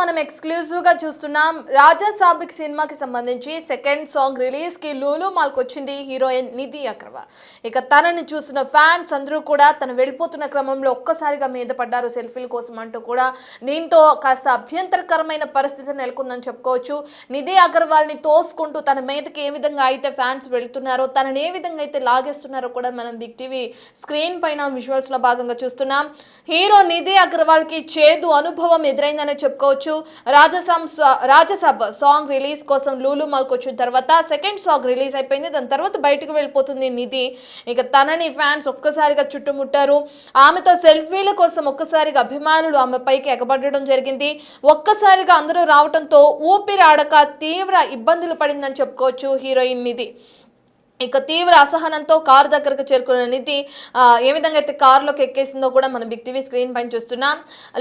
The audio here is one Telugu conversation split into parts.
మనం ఎక్స్క్లూజివ్ గా చూస్తున్నాం. రాజా సాబిక్ సినిమాకి సంబంధించి సెకండ్ సాంగ్ రిలీజ్ కి లూలు మాల్కి వచ్చింది హీరోయిన్ నిధి అగర్వాల్. ఇక తనని చూసిన ఫ్యాన్స్ అందరూ కూడా తను వెళ్ళిపోతున్న క్రమంలో ఒక్కసారిగా మీద పడ్డారు సెల్ఫీల కోసం అంటూ కూడా. దీంతో కాస్త అభ్యంతరకరమైన పరిస్థితి నెలకొందని చెప్పుకోవచ్చు. నిధి అగర్వాల్ ని తోసుకుంటూ తన మీదకి ఏ విధంగా అయితే ఫ్యాన్స్ వెళ్తున్నారో, తనని ఏ విధంగా అయితే లాగేస్తున్నారో కూడా మనం బిగ్ టీవీ స్క్రీన్ పైన విజువల్స్ లో భాగంగా చూస్తున్నాం. హీరో నిధి అగర్వాల్ కి చేదు అనుభవం ఎదురైందనే చెప్పుకోవచ్చు. రాజసాబ్ సాంగ్ రిలీజ్ కోసం లూలు మాల్కి వచ్చిన తర్వాత సెకండ్ సాంగ్ రిలీజ్ అయిపోయింది. దాని తర్వాత బయటకు వెళ్ళిపోతుంది నిధి. ఇక తనని ఫ్యాన్స్ ఒక్కసారిగా చుట్టుముట్టారు. ఆమెతో సెల్ఫీల కోసం ఒక్కసారిగా అభిమానులు ఆమె పైకి ఎగబడడం జరిగింది. ఒక్కసారిగా అందరూ రావడంతో ఊపిరి ఆడక తీవ్ర ఇబ్బందులు పడిందని చెప్పుకోవచ్చు హీరోయిన్ నిధి. ఇక తీవ్ర అసహనంతో కారు దగ్గరకు చేరుకున్న నిధి ఏ విధంగా అయితే కారులోకి ఎక్కేసిందో కూడా మనం బిగ్ టీవీ స్క్రీన్ పైన చూస్తున్నాం.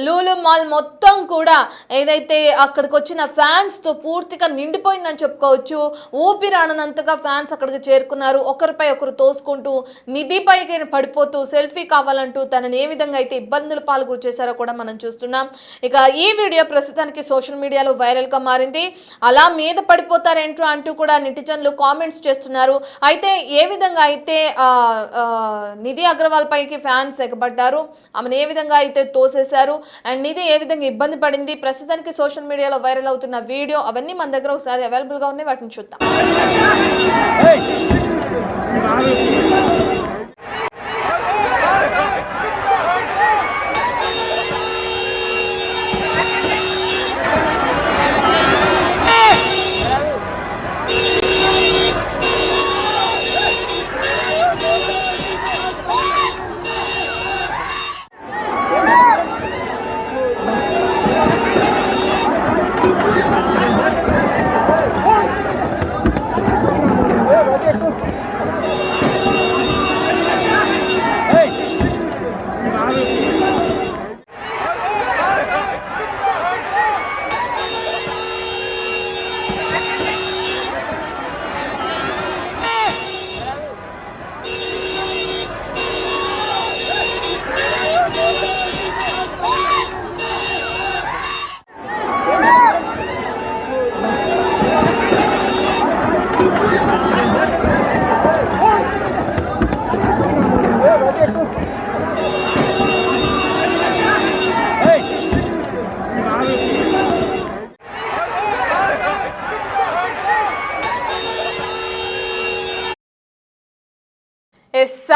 లూలు మాల్ మొత్తం కూడా ఏదైతే అక్కడికి వచ్చిన ఫ్యాన్స్తో పూర్తిగా నిండిపోయిందని చెప్పుకోవచ్చు. ఊపిరాడనంతగా ఫ్యాన్స్ అక్కడికి చేరుకున్నారు. ఒకరిపై ఒకరు తోసుకుంటూ నిధి పైకి పడిపోతూ సెల్ఫీ కావాలంటూ తనని ఏ విధంగా అయితే ఇబ్బందులు పాల్గొ చేశారో కూడా మనం చూస్తున్నాం. ఇక ఈ వీడియో ప్రస్తుతానికి సోషల్ మీడియాలో వైరల్గా మారింది. అలా మీద పడిపోతారేంటో అంటూ కూడా నెటిజన్లు కామెంట్స్ చేస్తున్నారు. అయితే ఏ విధంగా అయితే నిధి అగర్వాల్ పైకి ఫ్యాన్స్ ఎగబడ్డారు, ఆమెను ఏ విధంగా అయితే తోసేశారు, అండ్ నిధి ఏ విధంగా ఇబ్బంది పడింది, ప్రస్తుతానికి సోషల్ మీడియాలో వైరల్ అవుతున్న వీడియో అవన్నీ మన దగ్గర ఒకసారి అవైలబుల్గా ఉన్నాయి, వాటిని చూద్దాం.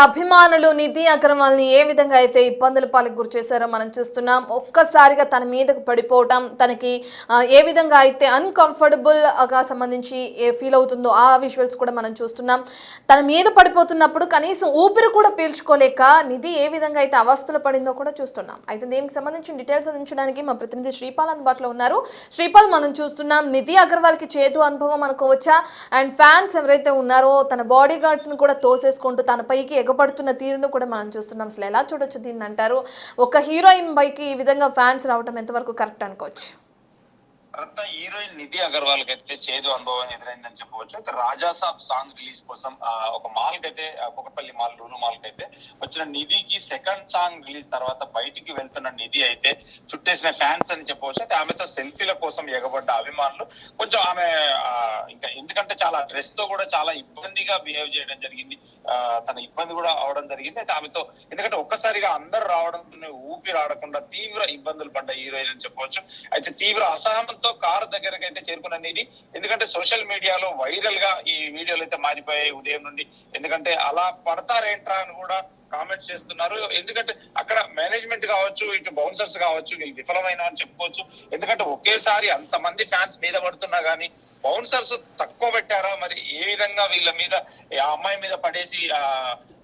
అభిమానులు నిధి అగర్వాల్ ని ఏ విధంగా అయితే ఇబ్బందుల పాలకు గురి చేశారో మనం చూస్తున్నాం. ఒక్కసారిగా తన మీదకు పడిపోవటం, తనకి ఏ విధంగా అయితే అన్కంఫర్టబుల్ గా సంబంధించి ఫీల్ అవుతుందో ఆ విజువల్స్ కూడా మనం చూస్తున్నాం. తన మీద పడిపోతున్నప్పుడు కనీసం ఊపిరి కూడా పీల్చుకోలేక నిధి ఏ విధంగా అయితే అవస్థలు పడిందో కూడా చూస్తున్నాం. అయితే దీనికి సంబంధించిన డీటెయిల్స్ అందించడానికి మా ప్రతినిధి శ్రీపాల్ అందుబాటులో ఉన్నారు. శ్రీపాల్, మనం చూస్తున్నాం నిధి అగర్వాల్ కి చేదు అనుభవం అనుకోవచ్చా? అండ్ ఫ్యాన్స్ ఎవరైతే ఉన్నారో తన బాడీ గార్డ్స్ ను కూడా తోసేసుకుంటూ తన పైకి ఎగబడుతున్న తీరును కూడా మనం చూస్తున్నాం. అసలు ఎలా చూడొచ్చు దీన్ని అంటారు? ఒక హీరోయిన్ పైకి ఈ విధంగా ఫ్యాన్స్ రావడం ఎంతవరకు కరెక్ట్ అనుకోవచ్చు? హీరోయిన్ నిధి అగర్వాల్ కి అయితే చేదు అనుభవం ఎదురైందని చెప్పవచ్చు. అయితే రాజాసాబ్ సాంగ్ రిలీజ్ కోసం ఒక మాల్ కి అయితే కుకట్పల్లి మాల్ లూలు మాల్ కి అయితే వచ్చిన నిధికి సెకండ్ సాంగ్ రిలీజ్ తర్వాత బయటికి వెళ్తున్న నిధి అయితే చుట్టేసిన ఫ్యాన్స్ అని చెప్పవచ్చు. అయితే ఆమెతో సెల్ఫీల కోసం ఎగబడ్డ అభిమానులు కొంచెం ఆమె ఇంకా ఎందుకంటే చాలా డ్రెస్ తో కూడా చాలా ఇబ్బందిగా బిహేవ్ చేయడం జరిగింది. తన ఇబ్బంది కూడా అవడం జరిగింది. అయితే ఆమెతో ఎందుకంటే ఒక్కసారిగా అందరు రావడంతో ఊపిరి ఆడకుండా తీవ్ర ఇబ్బందులు పడ్డ హీరోయిన్ అని చెప్పవచ్చు. అయితే తీవ్ర అసహనంతో కారు దగ్గరకు అయితే చేరుకున్న నిధి, ఎందుకంటే సోషల్ మీడియాలో వైరల్ గా ఈ వీడియోలు అయితే మారిపోయాయి ఉదయం నుండి. ఎందుకంటే అలా పడతారేంట్రా అని కూడా కామెంట్స్ చేస్తున్నారు. ఎందుకంటే అక్కడ మేనేజ్మెంట్ కావచ్చు, ఇటు బౌన్సర్స్ కావచ్చు, వీళ్ళు విఫలమైన అని చెప్పుకోవచ్చు. ఎందుకంటే ఒకేసారి అంతమంది ఫ్యాన్స్ మీద పడుతున్నా గానీ బౌన్సర్స్ తక్కువ పెట్టారా, మరి ఏ విధంగా వీళ్ళ మీద ఆ అమ్మాయి మీద పడేసి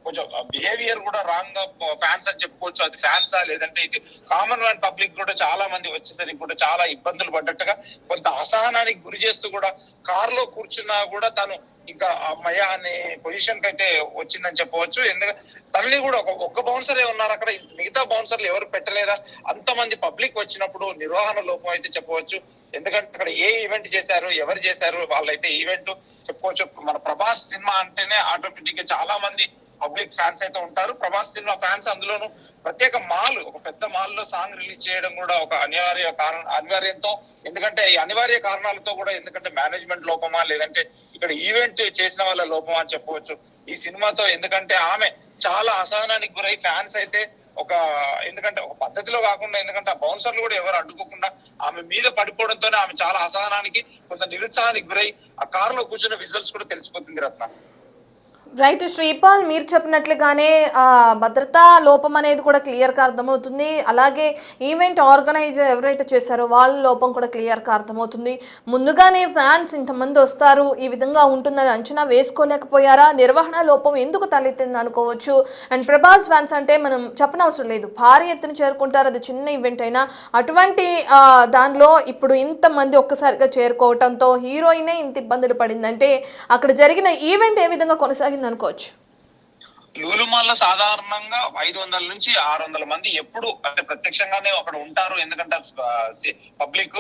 కొంచెం బిహేవియర్ కూడా రాంగ్ గా ఫ్యాన్స్ అని చెప్పుకోవచ్చు. అది ఫ్యాన్సా లేదంటే ఇటు కామన్ మ్యాన్ పబ్లిక్ కూడా చాలా మంది వచ్చేసరికి కూడా చాలా ఇబ్బందులు పడ్డట్టుగా కొంత అసహనానికి గురి చేస్తూ కూడా కారులో కూర్చున్నా కూడా తను ఇంకా అమ్మయ్య అనే పొజిషన్ కి అయితే వచ్చిందని చెప్పవచ్చు. ఎందుకంటే తల్లి కూడా ఒక్క బౌన్సరే ఉన్నారు అక్కడ, మిగతా బౌన్సర్లు ఎవరు పెట్టలేదా? అంతమంది పబ్లిక్ వచ్చినప్పుడు నిర్వహణ లోపం అయితే చెప్పవచ్చు. ఎందుకంటే అక్కడ ఏ ఈవెంట్ చేశారు, ఎవరు చేశారు, వాళ్ళైతే ఈవెంట్ చెప్పుకోవచ్చు. మన ప్రభాస్ సినిమా అంటేనే ఆటోమేటిక్ గా చాలా మంది పబ్లిక్ ఫ్యాన్స్ అయితే ఉంటారు. ప్రభాస్ సినిమా ఫ్యాన్స్ అందులోనూ ప్రత్యేక మాల్, ఒక పెద్ద మాల్ లో సాంగ్ రిలీజ్ చేయడం కూడా ఒక అనివార్యంతో, ఎందుకంటే ఈ అనివార్య కారణాలతో కూడా, ఎందుకంటే మేనేజ్మెంట్ లోపమా లేదంటే ఇక్కడ ఈవెంట్ చేసిన వాళ్ళ లోపమా అని చెప్పవచ్చు ఈ సినిమాతో. ఎందుకంటే ఆమె చాలా అసహనానికి గురై ఫ్యాన్స్ అయితే ఎందుకంటే ఒక పద్ధతిలో కాకుండా, ఎందుకంటే ఆ బౌన్సర్లు కూడా ఎవరు అడ్డుకోకుండా ఆమె మీద పడిపోవడంతోనే ఆమె చాలా అసహనానికి, కొంత నిరుత్సాహానికి గురై ఆ కారులో కూర్చున్న విజువల్స్ కూడా తెలిసిపోతుంది రత్న. రైట్ శ్రీపాల్, మీరు చెప్పినట్లుగానే భద్రతా లోపం అనేది కూడా క్లియర్గా అర్థమవుతుంది. అలాగే ఈవెంట్ ఆర్గనైజర్ ఎవరైతే చేశారో వాళ్ళ లోపం కూడా క్లియర్గా అర్థమవుతుంది. ముందుగానే ఫ్యాన్స్ ఇంతమంది వస్తారు, ఈ విధంగా ఉంటుందని అంచనా వేసుకోలేకపోయారా? నిర్వహణ లోపం ఎందుకు తలెత్తింది అనుకోవచ్చు. అండ్ ప్రభాస్ ఫ్యాన్స్ అంటే మనం చెప్పనవసరం లేదు, భారీ ఎత్తున చేరుకుంటారు, అది చిన్న ఈవెంట్ అయినా. అటువంటి దానిలో ఇప్పుడు ఇంతమంది ఒక్కసారిగా చేరుకోవటంతో హీరోయినే ఇంత ఇబ్బందులు పడిందంటే అక్కడ జరిగిన ఈవెంట్ ఏ విధంగా కొనసాగింది అనుకోవచ్చు. లూలుమాల్లో సాధారణంగా 500 నుంచి 600 మంది ఎప్పుడు అంటే ప్రత్యక్షంగానే అక్కడ ఉంటారు. ఎందుకంటే పబ్లిక్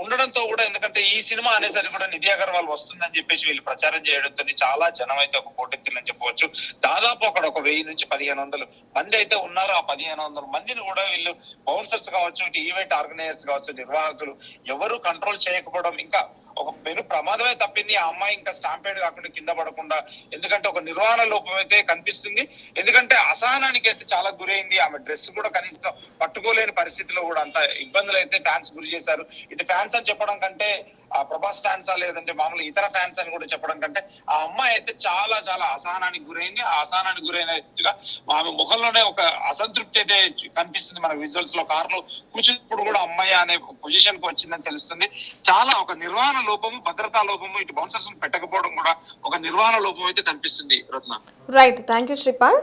ఉండడంతో కూడా, ఎందుకంటే ఈ సినిమా అనేసరికి కూడా నిధి అగర్వాల్ వస్తుందని చెప్పేసి వీళ్ళు ప్రచారం చేయడంతో చాలా జనం అయితే ఒక పోటెత్తిందని చెప్పవచ్చు. దాదాపు అక్కడ ఒక 1000 నుంచి 1500 మంది అయితే ఉన్నారు. ఆ 1500 మందిని కూడా వీళ్ళు బౌన్సర్స్ కావచ్చు, ఈవెంట్ ఆర్గనైజర్స్ కావచ్చు, నిర్వాహకులు ఎవరు కంట్రోల్ చేయకపోవడం, ఇంకా ఒక పెను ప్రమాదమే తప్పింది. ఆ అమ్మాయి ఇంకా స్టాంపేడ్ కాకుండా కింద పడకుండా, ఎందుకంటే ఒక నిర్వహణ లోపం అయితే కనిపిస్తుంది. ఎందుకంటే అసహనానికి అయితే చాలా గురైంది. ఆమె డ్రెస్ కూడా కనీసం పట్టుకోలేని పరిస్థితిలో కూడా అంత ఇబ్బందులు అయితే ఫ్యాన్స్ గురి చేశారు. ఇటు ఫ్యాన్స్ అని చెప్పడం కంటే ఆ ప్రభాస్ ఫ్యాన్సా లేదంటే మామూలు ఇతర ఫ్యాన్స్ అని కూడా చెప్పడం కంటే, ఆ అమ్మాయి అయితే చాలా చాలా అసహనానికి గురైంది. ఆ అసహనానికి గురైనట్టుగా ఆమె ముఖంలోనే ఒక అసంతృప్తి అయితే కనిపిస్తుంది. మన విజువల్స్ లో కారులో కూర్చున్నప్పుడు కూడా అమ్మాయి అనే పొజిషన్ కు వచ్చిందని తెలుస్తుంది. చాలా ఒక నిర్వహణ లోపము, భద్రతా లోపము, ఇటు బౌన్సర్స్ పెట్టకపోవడం కూడా ఒక నిర్వహణ లోపం అయితే కనిపిస్తుంది Ratna. Right, thank you Sripal.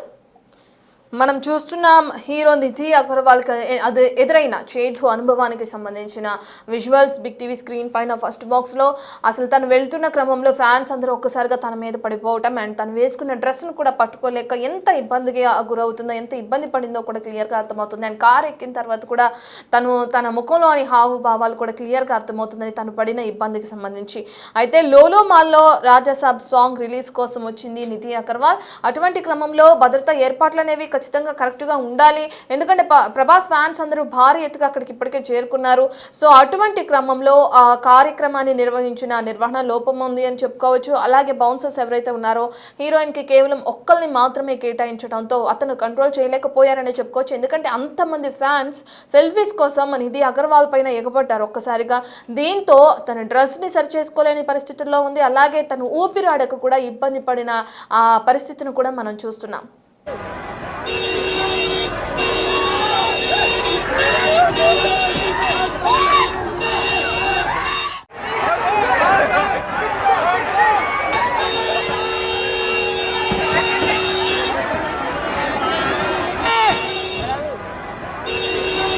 మనం చూస్తున్నాం హీరో నిధి అగర్వాల్కి అది ఎదురైన చేదు అనుభవానికి సంబంధించిన విజువల్స్ బిగ్ టీవీ స్క్రీన్ పైన ఫస్ట్ బాక్స్లో. అసలు తను వెళ్తున్న క్రమంలో ఫ్యాన్స్ అందరూ ఒక్కసారిగా తన మీద పడిపోవటం, అండ్ తను వేసుకున్న డ్రెస్ను కూడా పట్టుకోలేక ఎంత ఇబ్బందికి గురవుతుందో, ఎంత ఇబ్బంది పడిందో కూడా క్లియర్గా అర్థమవుతుంది. అండ్ కార్ ఎక్కిన తర్వాత కూడా తన ముఖంలోని హావభావాలు కూడా క్లియర్గా అర్థమవుతుందని తను పడిన ఇబ్బందికి సంబంధించి. అయితే లోలో మాల్లో రాజాసాబ్ సాంగ్ రిలీజ్ కోసం వచ్చింది నిధి అగర్వాల్. అటువంటి క్రమంలో భద్రతా ఏర్పాట్లు అనేవి ఖచ్చితంగా కరెక్ట్గా ఉండాలి. ఎందుకంటే ప్రభాస్ ఫ్యాన్స్ అందరూ భారీ ఎత్తుగా అక్కడికి ఇప్పటికే చేరుకున్నారు. సో అటువంటి క్రమంలో ఆ కార్యక్రమాన్ని నిర్వహించిన నిర్వహణ లోపం ఉంది అని చెప్పుకోవచ్చు. అలాగే బౌన్సర్స్ ఎవరైతే ఉన్నారో హీరోయిన్కి కేవలం ఒక్కరిని మాత్రమే కేటాయించడంతో అతను కంట్రోల్ చేయలేకపోయారని చెప్పుకోవచ్చు. ఎందుకంటే అంతమంది ఫ్యాన్స్ సెల్ఫీస్ కోసం నిధి అగర్వాల్ పైన ఎగబడ్డారు ఒక్కసారిగా. దీంతో తన డ్రెస్ని సరి చేసుకోలేని పరిస్థితుల్లో ఉంది. అలాగే తను ఊపిరాడకు కూడా ఇబ్బంది పడిన ఆ పరిస్థితిని కూడా మనం చూస్తున్నాం.